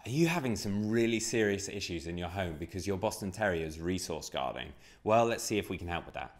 Are you having some really serious issues in your home because your Boston Terrier is resource guarding? Well, let's see if we can help with that.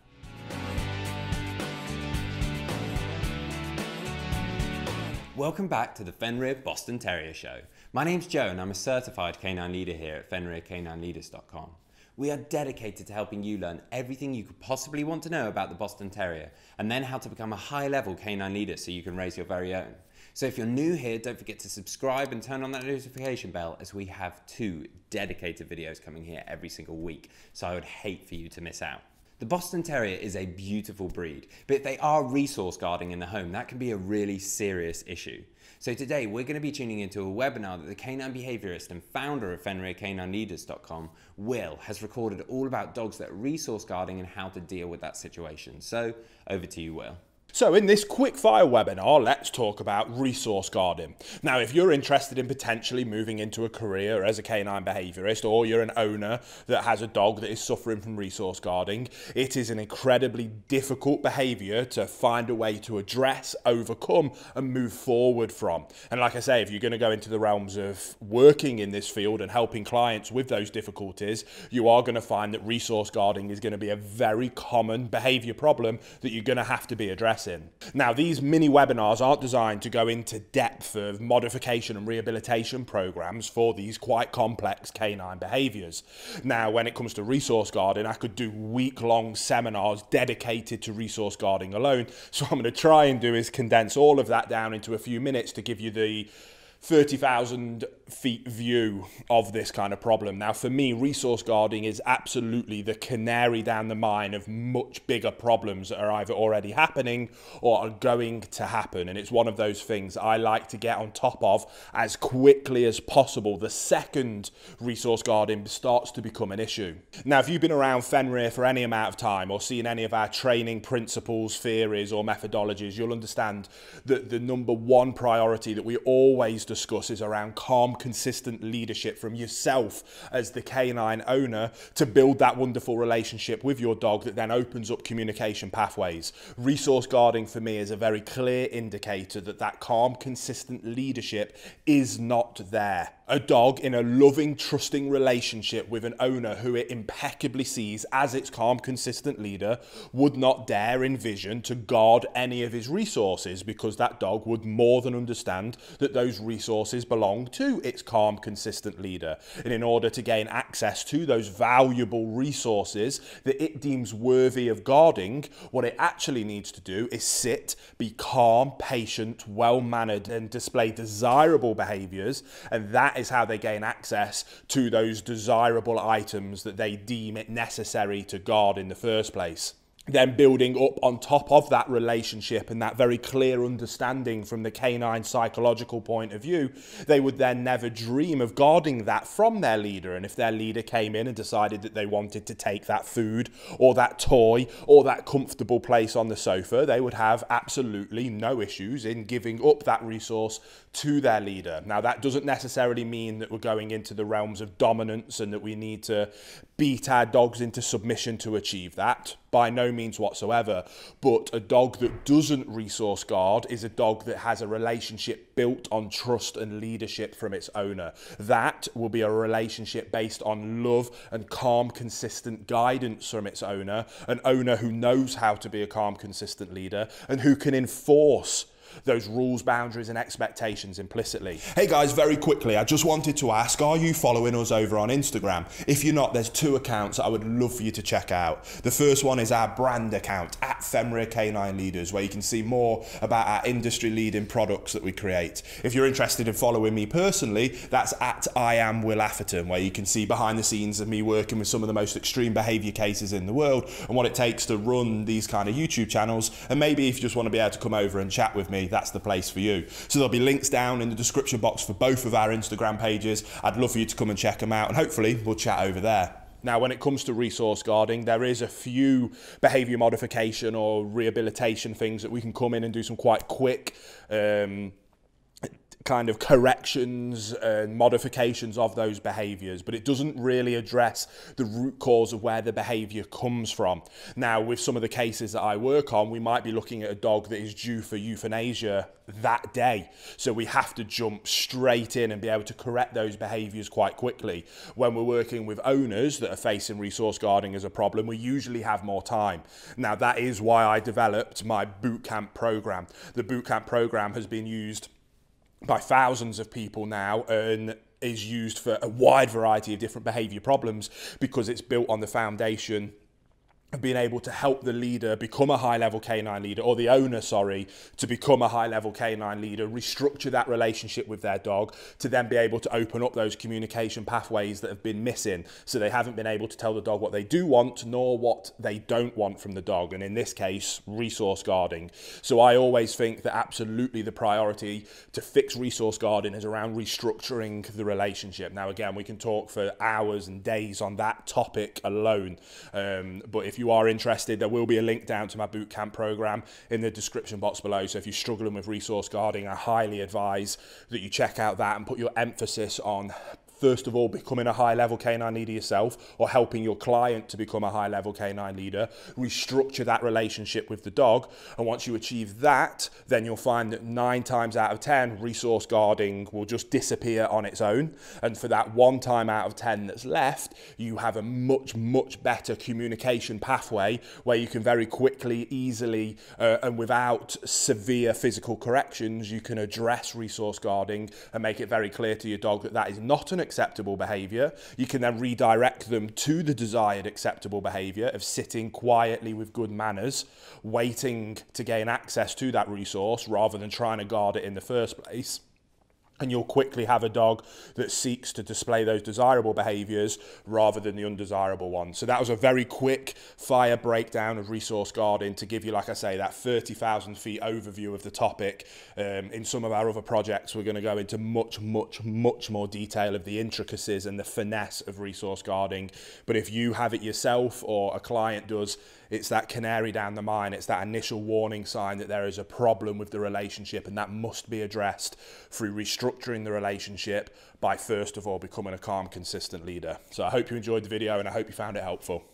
Welcome back to the Fenrir Boston Terrier Show. My name's Joe and I'm a certified canine leader here at FenrirCanineLeaders.com. We are dedicated to helping you learn everything you could possibly want to know about the Boston Terrier and then how to become a high-level canine leader so you can raise your very own. So if you're new here, don't forget to subscribe and turn on that notification bell as we have 2 dedicated videos coming here every single week. So I would hate for you to miss out. The Boston Terrier is a beautiful breed, but if they are resource guarding in the home, that can be a really serious issue. So today we're going to be tuning into a webinar that the canine behaviorist and founder of FenrirCanineLeaders.com, Will, has recorded all about dogs that are resource guarding and how to deal with that situation. So over to you, Will. So in this quick-fire webinar, let's talk about resource guarding. Now, if you're interested in potentially moving into a career as a canine behaviourist, or you're an owner that has a dog that is suffering from resource guarding, it is an incredibly difficult behaviour to find a way to address, overcome, and move forward from. And like I say, if you're going to go into the realms of working in this field and helping clients with those difficulties, you are going to find that resource guarding is going to be a very common behaviour problem that you're going to have to be addressing. Now, these mini webinars aren't designed to go into depth of modification and rehabilitation programs for these quite complex canine behaviors. Now, when it comes to resource guarding, I could do week-long seminars dedicated to resource guarding alone. So what I'm going to try and do is condense all of that down into a few minutes to give you the 30,000 feet view of this kind of problem. Now, for me, resource guarding is absolutely the canary down the mine of much bigger problems that are either already happening or are going to happen. And it's one of those things I like to get on top of as quickly as possible the second resource guarding starts to become an issue. Now, if you've been around Fenrir for any amount of time or seen any of our training principles, theories or methodologies, you'll understand that the number one priority that we always discuss is around calm, consistent leadership from yourself as the canine owner to build that wonderful relationship with your dog that then opens up communication pathways. Resource guarding for me is a very clear indicator that that calm, consistent leadership is not there. A dog in a loving, trusting relationship with an owner who it impeccably sees as its calm, consistent leader would not dare envision to guard any of his resources, because that dog would more than understand that those resources belong to its calm, consistent leader. And in order to gain access to those valuable resources that it deems worthy of guarding, what it actually needs to do is sit, be calm, patient, well-mannered, and display desirable behaviours, and that is how they gain access to those desirable items that they deem it necessary to guard in the first place. Then building up on top of that relationship and that very clear understanding from the canine psychological point of view, they would then never dream of guarding that from their leader. And if their leader came in and decided that they wanted to take that food or that toy or that comfortable place on the sofa, they would have absolutely no issues in giving up that resource to their leader. Now, that doesn't necessarily mean that we're going into the realms of dominance and that we need to beat our dogs into submission to achieve that. By no means whatsoever. But a dog that doesn't resource guard is a dog that has a relationship built on trust and leadership from its owner. That will be a relationship based on love and calm, consistent guidance from its owner. An owner who knows how to be a calm, consistent leader and who can enforce those rules, boundaries and expectations implicitly. Hey guys, very quickly, I just wanted to ask, are you following us over on Instagram? If you're not, there's 2 accounts I would love for you to check out. The first one is our brand account, at Fenrir Canine Leaders, where you can see more about our industry leading products that we create. If you're interested in following me personally, that's at I am Will Atherton, where you can see behind the scenes of me working with some of the most extreme behaviour cases in the world and what it takes to run these kind of YouTube channels. And maybe if you just want to be able to come over and chat with me, that's the place for you. So there'll be links down in the description box for both of our Instagram pages. I'd love for you to come and check them out, and hopefully we'll chat over there. Now, when it comes to resource guarding, there is a few behaviour modification or rehabilitation things that we can come in and do some quite quick kind of corrections and modifications of those behaviours, but it doesn't really address the root cause of where the behaviour comes from. Now, with some of the cases that I work on, we might be looking at a dog that is due for euthanasia that day. So we have to jump straight in and be able to correct those behaviours quite quickly. When we're working with owners that are facing resource guarding as a problem, we usually have more time. Now, that is why I developed my bootcamp program. The bootcamp program has been used by thousands of people now and is used for a wide variety of different behaviour problems, because it's built on the foundation of being able to help the leader become a high-level canine leader, or the owner, sorry, to become a high-level canine leader, restructure that relationship with their dog to then be able to open up those communication pathways that have been missing. So they haven't been able to tell the dog what they do want, nor what they don't want from the dog. And in this case, resource guarding. So I always think that absolutely the priority to fix resource guarding is around restructuring the relationship. Now, again, we can talk for hours and days on that topic alone. But if you are interested, there will be a link down to my bootcamp program in the description box below. So if you're struggling with resource guarding, I highly advise that you check out that and put your emphasis on, first of all, becoming a high-level canine leader yourself, or helping your client to become a high-level canine leader, restructure that relationship with the dog. And once you achieve that, then you'll find that 9 times out of 10, resource guarding will just disappear on its own. And for that 1 time out of 10 that's left, you have a much, much better communication pathway where you can very quickly, easily, and without severe physical corrections, you can address resource guarding and make it very clear to your dog that that is not an acceptable behaviour. You can then redirect them to the desired acceptable behaviour of sitting quietly with good manners, waiting to gain access to that resource rather than trying to guard it in the first place. And you'll quickly have a dog that seeks to display those desirable behaviours rather than the undesirable ones. So that was a very quick fire breakdown of resource guarding to give you, like I say, that 30,000 feet overview of the topic. In some of our other projects, we're going to go into much more detail of the intricacies and the finesse of resource guarding. But if you have it yourself or a client does, it's that canary down the mine. It's that initial warning sign that there is a problem with the relationship, and that must be addressed through restructuring the relationship by, first of all, becoming a calm, consistent leader. So I hope you enjoyed the video and I hope you found it helpful.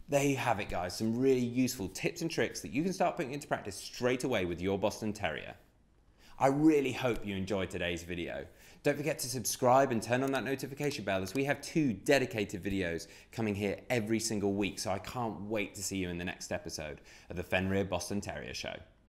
There you have it, guys. Some really useful tips and tricks that you can start putting into practice straight away with your Boston Terrier. I really hope you enjoyed today's video. Don't forget to subscribe and turn on that notification bell, as we have 2 dedicated videos coming here every single week, so I can't wait to see you in the next episode of the Fenrir Boston Terrier Show.